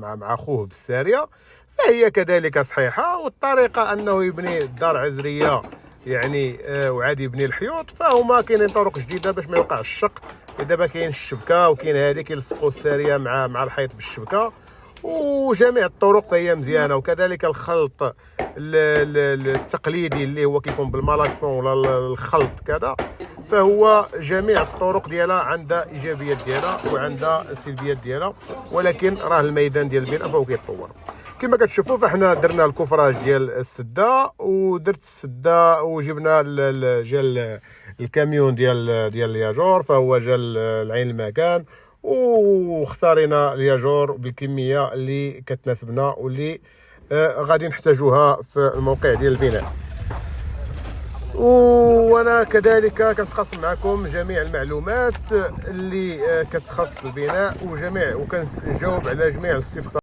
مع خوه بالساريه فهي كذلك صحيحه. والطريقه انه يبني الدار عزريه يعني وعاد يبني الحيوط، فهما كاينين طرق جديده باش ما يوقعش الشق. دابا كاين الشبكه وكاين هذه كيلصقوا الساريه مع الحيط بالشبكه، وجميع الطرق فهي مزيانه. وكذلك الخلط التقليدي اللي هو كيكون بالمالاكسون ولا الخلط كذا، فهو جميع الطرق ديالها عندها ايجابيات ديالها وعندها سلبيات ديالها، ولكن راه الميدان ديال البناء فهو كيتطور. كما كتشوفوا فاحنا درنا الكفراج ديال السده، ودرت السده وجبنا جا الكاميون ديال الياجور، فهو جا العين المكان، واختارينا الياجور بالكميه اللي كتناسبنا واللي غادي نحتاجوها في الموقع ديال البناء. وانا كذلك كنتقاسم معكم جميع المعلومات اللي كتخص البناء وكنجاوب على جميع الاستفسارات.